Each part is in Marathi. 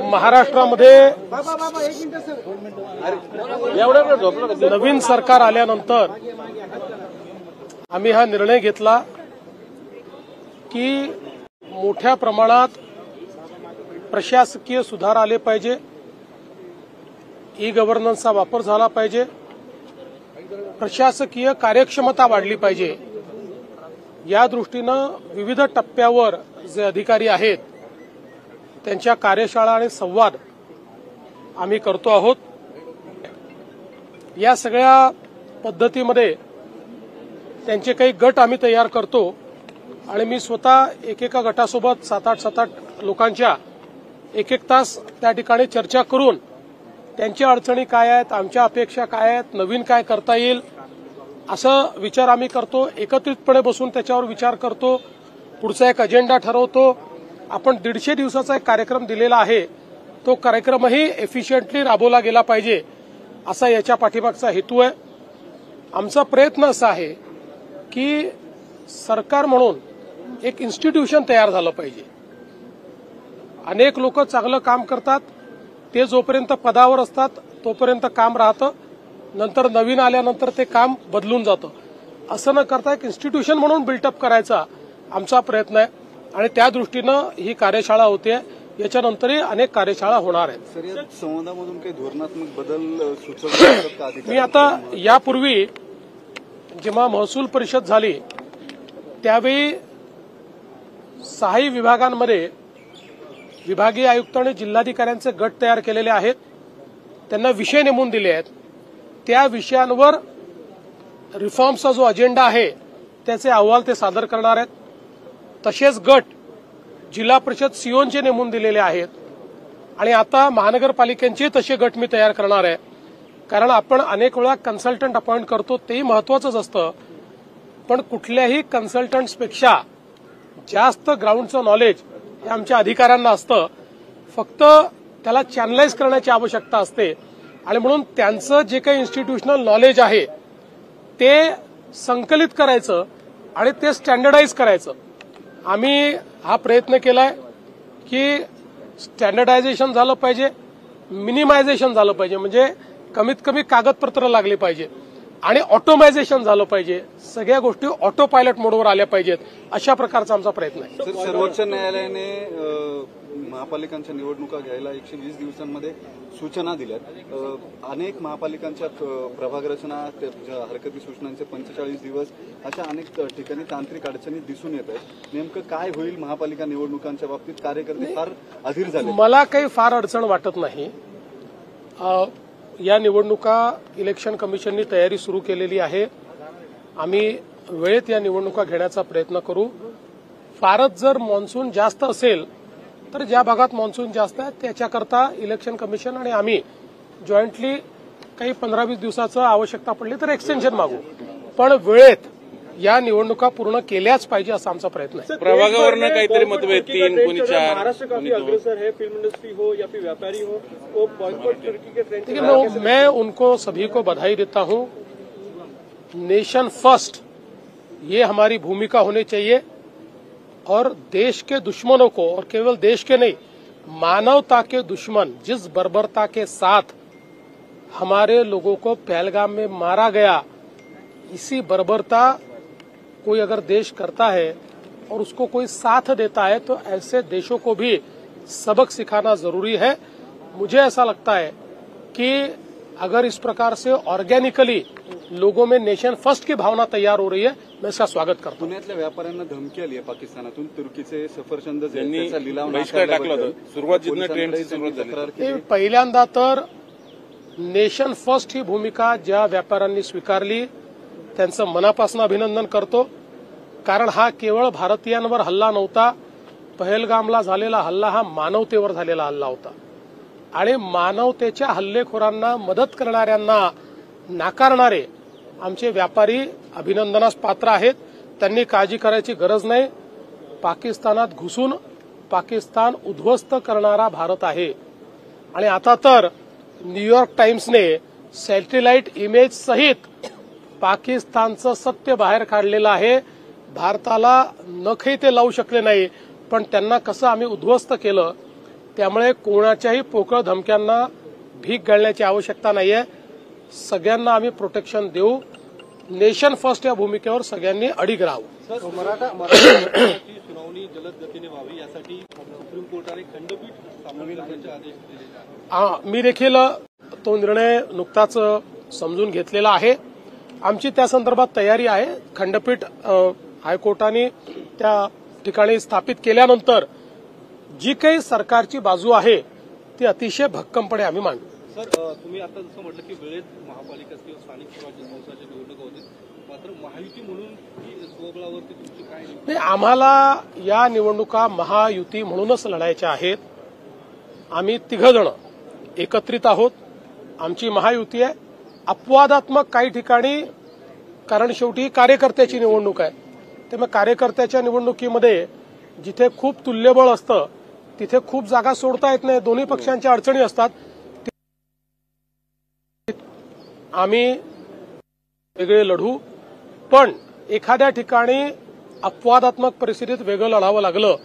महाराष्ट्रामध्ये नवीन सरकार आल्यानंतर आम्ही हा निर्णय घेतला की मोठ्या प्रमाणात प्रशासकीय सुधार आले पाहिजे, ई गव्हर्नन्सचा वापर झाला पाहिजे, प्रशासकीय कार्यक्षमता वाढली पाहिजे। या दृष्टीनं विविध टप्प्यावर जे अधिकारी आहेत त्यांच्या कार्यशाळा आणि संवाद आम्ही करतो आहोत। या सगळ्या पद्धतीमध्ये त्यांचे काही गट आम्ही तयार करतो आणि मी स्वतः एकेका गटासोबत 7-8 लोकांच्या एक तास त्या ठिकाणी चर्चा करून त्यांच्या अडचणी काय आहेत, आमच्या अपेक्षा काय आहेत, नवीन काय करता येईल असं विचार आम्ही करतो। एकत्रितपणे बसून त्याच्यावर विचार करतो, पुढचा एक अजेंडा ठरवतो। आपण 150 दिवसाचा एक कार्यक्रम दिलेला आहे, तो कार्यक्रमही एफिशियंटली राबवला गेला पाहिजे असा याच्या पाठीमागचा हेतू आहे। आमचा प्रयत्न असा आहे की सरकार म्हणून एक इन्स्टिट्यूशन तयार झालं पाहिजे। अनेक लोक चांगलं काम करतात, ते जोपर्यंत पदावर असतात तोपर्यंत काम राहतं, नंतर नवीन आल्यानंतर ते काम बदलून जातं। असं न करता एक इन्स्टिट्यूशन म्हणून बिल्टअप करायचा आमचा प्रयत्न आहे आणि त्या दृष्टीनं ही कार्यशाळा होते। याच्यानंतरही अनेक कार्यशाळा होणार आहेत। सर, या संवादामधून काही धोरणात्मक बदल सुचवतात का? मी आता यापूर्वी जेव्हा महसूल परिषद झाली त्यावेळी 6 विभागांमध्ये विभागीय आयुक्त आणि जिल्हाधिकाऱ्यांचे गट तयार केलेले आहेत, त्यांना विषय नेमून दिले आहेत। त्या विषयांवर रिफॉर्मचा जो अजेंडा आहे त्याचे अहवाल ते सादर करणार आहेत। तसेच गट जिल्हा परिषद सीओंचे नेमून दिलेले आहेत आणि आता महानगरपालिकांचे तसे गट मी तयार करणार आहे। कारण आपण अनेक वेळा कन्सल्टंट अपॉइंट करतो, तेही महत्वाचंच असतं, पण कुठल्याही कन्सल्टंट्सपेक्षा जास्त ग्राउंडचं नॉलेज हे आमच्या अधिकाऱ्यांना असतं। फक्त त्याला चॅनलाइज करण्याची आवश्यकता असते आणि म्हणून त्यांचं जे काही इन्स्टिट्यूशनल नॉलेज आहे ते संकलित करायचं आणि ते स्टँडर्डाइज करायचं। आम्ही हा प्रयत्न केलाय की स्टँडर्डायझेशन झालं पाहिजे, मिनिमायझेशन झालं पाहिजे, म्हणजे कमीत कमी कागदपत्र लागले पाहिजे आणि ऑटोमायझेशन झालं पाहिजे। सगळ्या गोष्टी ऑटो पायलट मोडवर आल्या पाहिजेत, अशा प्रकारचा आमचा प्रयत्न आहे। सर्वोच्च न्यायालयाने महापालिकांच्या निवडणुका घ्यायला 120 दिवसांमध्ये सूचना दिल्यात। अनेक महापालिकांच्या प्रभाग रचना, हरकती सूचनांचे 45 दिवस, अशा अनेक ठिकाणी तांत्रिक अडचणी दिसून येत आहेत। नेमकं काय होईल महापालिका निवडणुकांच्या बाबतीत? कार्यकर्ते फार अधीर झाले। मला काही फार अडचण वाटत नाही। या निवडणुका इलेक्शन कमिशननी तयारी सुरू केलेली आहे। आम्ही वेळेत या निवडणुका घेण्याचा प्रयत्न करू। फारच जर मान्सून जास्त असेल तर ज्या भागात मान्सून जास्त आहे त्याच्याकरता इलेक्शन कमिशन आणि आम्ही जॉईंटली काही 15-20 दिवसाचं आवश्यकता पडली तर एक्सटेन्शन मागू, पण वेळेत या निवडणुका पूर्ण केल्याच पाहिजे असा आमचा प्रयत्न आहे। प्रभागावरनं काहीतरी मतभेद 3 कोणी 4 महाराष्ट्र काफी अग्रसर है, फिल्म इंडस्ट्री हो या फिर व्यापारी हो, वो बॉयकॉट टर्की के ट्रेंड। देखिए, मैं उनको सभी को बधाई देता हूं। नेशन फर्स्ट ये हमारी भूमिका होनी चाहिए और देश के दुश्मनों को, और केवल देश के नहीं मानवता के दुश्मन जिस बर्बरता के साथ हमारे लोगों को पहलगाम में मारा गया, इसी बर्बरता कोई अगर देश करता है और उसको कोई साथ देता है तो ऐसे देशों को भी सबक सिखाना जरूरी है। मुझे ऐसा लगता है कि अगर इस प्रकार से ऑर्गेनिकली लोगों में नेशन फर्स्ट की भावना तैयार हो रही है, मैं इसका स्वागत करता हूं। पुण्यातल्या व्यापाऱ्यांना धमकी आली आहे पाकिस्तानातून। तुर्कीचे सफरचंद लिलाव बहिष्कार टाकला होता, सुरुवातीनं ट्रेंडची सुरुवात झाली। पहिल्यांदा तर नेशन फर्स्ट ही भूमिका ज्या व्यापाऱ्यांनी स्वीकारली त्यांचं मनापासून अभिनंदन करतो, कारण हा केवळ भारतीयांवर हल्ला नव्हता। पहलगामला झालेला हल्ला हा मानवतेवर झालेला हल्ला होता आणि मानवतेच्या हल्लेखोरांना मदत करणाऱ्यांना नाकारणारे आमचे व्यापारी अभिनंदनास पात्र आहेत। त्यांनी काळजी करायची गरज नाही। पाकिस्तानात घुसून पाकिस्तान उद्ध्वस्त करणारा भारत आहे आणि आता तर न्यूयॉर्क टाइम्सने सॅटेलाइट इमेज सहित पाकिस्तानचं सत्य बाहेर काढलेलं आहे। भारताला नखही ते लावू शकले नाही, पण त्यांना कसं आम्ही उद्ध्वस्त केलं त्यामुळे कोणाच्याही पोकळ धमक्यांना भीक घालण्याची आवश्यकता नाहीये. सगळ्यांना आम्ही प्रोटेक्शन देऊ. नेशन फर्स्ट या भूमिकेवर सगळ्यांनी अडीग राहावं. मराठा आरक्षणाची सुनावणी जलद गतीने व्हावी यासाठी सुप्रीम कोर्टाने खंडपीठ स्थापन करण्याचे आदेश दिले. मी देखील तो निर्णय नुकताच समजून घेतलेला आहे. आमची त्या संदर्भात तयारी आहे. खंडपीठ हायकोर्टाने त्या ठिकाणी स्थापित केल्यानंतर जी काही सरकारची बाजू आहे ती अतिशय भक्कमपणे आम्ही मांडू. सर, तुम्ही आता जसं म्हटलं की वेळेत महापालिका किंवा स्थानिक स्वराज्य संस्थांच्या निवडणुका होतील, मात्र महायुती म्हणून ही स्वबळावरती तुमची काय नाही, आम्हाला या निवडणुका महायुती म्हणूनच लढायच्या आहेत. आम्ही तिघजण एकत्रित आहोत. आमची महायुती आहे. अपवादात्मक काही ठिकाणी, कारण शेवटी कार्यकर्त्याची निवडणूक आहे, त्यामुळे कार्यकर्त्याच्या निवडणुकीमध्ये जिथे खूप तुल्यबळ असतं तिथे खूप जागा सोडता येत नाही. दोन्ही पक्षांच्या अडचणी असतात. आम्ही वेगळे लढू, पण एखाद्या ठिकाणी अपवादात्मक परिस्थितीत वेगळं लढावं लागलं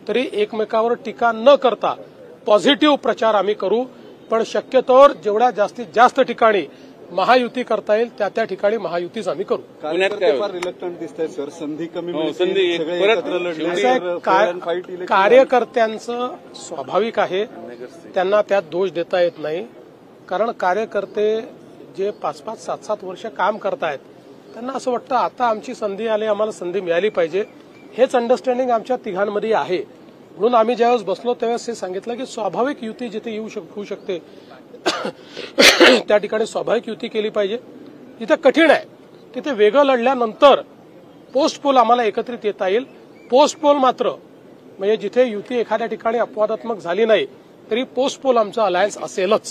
तरी एकमेकावर टीका न करता पॉझिटिव्ह प्रचार आम्ही करू. पण शक्यतोवर जेवढ्या जास्तीत जास्त ठिकाणी महायुती करता येईल त्या ठिकाणी महायुतीच आम्ही करू. कार्यकर्ते फार रिलक्टंट दिसत आहेत सर. संधी कमी मिळते, संधी सगळे परत एकत्र लढले असं आहे, तर fair and fight election कार्यकर्त्यांचं स्वाभाविक आहे, त्यांना त्यात दोष देता येत नाही. कारण कार्यकर्ते जे 5-5, 7-7 वर्ष काम करतायत त्यांना असं वाटतं आता आमची संधी आली, आम्हाला संधी मिळाली पाहिजे. हेच अंडरस्टँडिंग आमच्या तिघांमध्ये आहे. म्हणून आम्ही ज्यावेळेस बसलो त्यावेळेस हे सांगितलं की स्वाभाविक युती जिथे होऊ शकते त्या ठिकाणी स्वाभाविक युती केली पाहिजे. जिथे कठीण आहे तिथे वेगळं लढल्यानंतर पोस्ट पोल आम्हाला एकत्रित येता येईल. पोस्ट पोल मात्र म्हणजे जिथे युती एखाद्या ठिकाणी अपवादात्मक झाली नाही तरी पोस्ट पोल आमचं अलायन्स असेलच.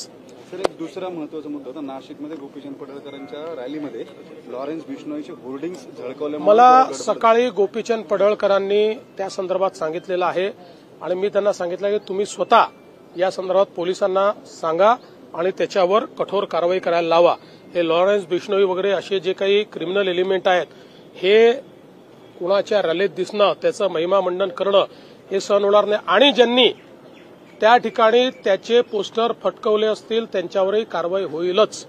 सर, एक दुसरा महत्वाचा मुद्दा होता. नाशिकमध्ये गोपीचंद पडळकरांच्या रॅलीमध्ये लॉरेन्स बिश्नोईचे होर्डिंग्स झळकावल्यामुळे मला सकाळी गोपीचंद पडळकरांनी त्या संदर्भात सांगितलेलं आहे आणि मी त्यांना सांगितलं की तुम्ही स्वतः या संदर्भात पोलिसांना सांगा आणि त्याच्यावर कठोर कारवाई करायला लावा. हे लॉरेन्स बिश्नोई वगैरे असे जे काही क्रिमिनल एलिमेंट आहेत हे कुणाच्या रॅलीत दिसणं, त्याचं महिमा मंडन करणं हे सहन होणार नाही. आणि ज्यांनी त्या ठिकाणी त्याचे पोस्टर फटकवले असतील त्यांच्यावरही कारवाई होईलच.